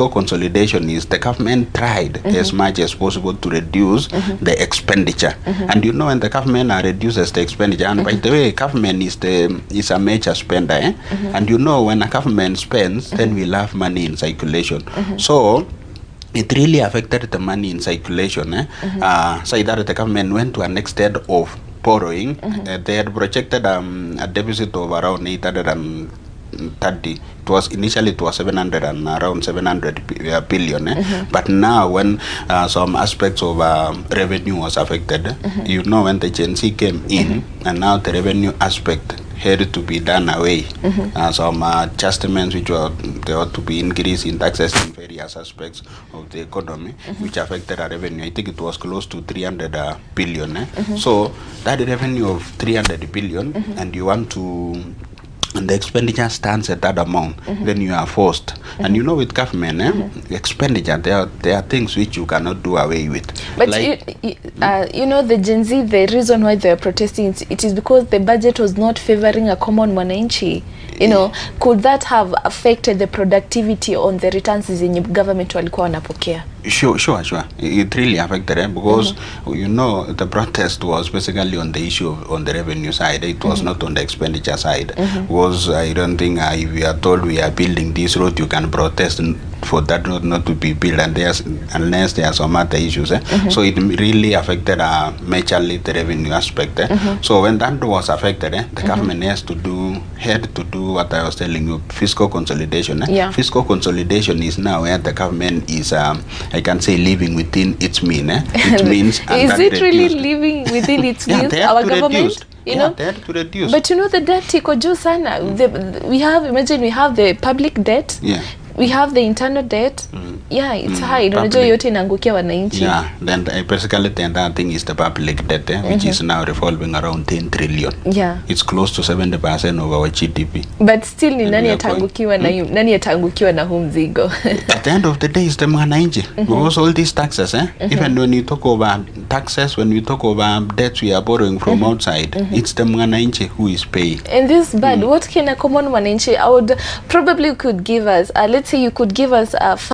consolidation is the government tried as much as possible to reduce the expenditure, and you know, when the government reduces the expenditure, and by the way, government is a major spender, and you know, when a government spends, then we'll have money in circulation. So it really affected the money in circulation. So that the government went to an extent of borrowing. They had projected a deficit of around 830. It was initially 700 and around 700 billion. But now, when some aspects of revenue was affected, you know, when the Gen Z came in, and now the revenue aspect had to be done away. Some adjustments which they ought to be increased in taxes in various aspects of the economy, which affected our revenue. I think it was close to 300 billion. So that revenue of 300 billion, and you want to, and the expenditure stands at that amount, then you are forced. And you know, with government, expenditure, there are things which you cannot do away with. But like, you know, the Gen Z, the reason why they are protesting, it is because the budget was not favoring a common mwananchi. You know, could that have affected the productivity on the returns in government walikuwa wanapokea? Sure. It really affected them because you know, the protest was basically on the issue on the revenue side. It was not on the expenditure side. Because I don't think if you are told we are building this road, you can protest for that road not to be built, and unless there are some other issues. So it really affected majorly the revenue aspect. So when that was affected, the government had to do what I was telling you, fiscal consolidation. Fiscal consolidation is now where the government is, I can say, living within its mean. It means is it really living within its means? Our government, you know, they had to reduce. But you know, the debt iko juu sana. We have, imagine, we have the public debt. We have the internal debt. It's high. Unajua yote inaangukia wananchi. Then basically the entire thing is the public debt, which is now revolving around 10 trillion. It's close to 70% of our GDP. But still, ni nani atangukiwa na nani atangukiwa na huu mzigo? At the end of the day, it's the mwananchi. Because all these taxes, even when you talk about taxes, when we talk about debts we are borrowing from outside, it's the mwananchi who is paying. And this bad, what can a common mwananchi? I would probably could give us, let's say you could give us a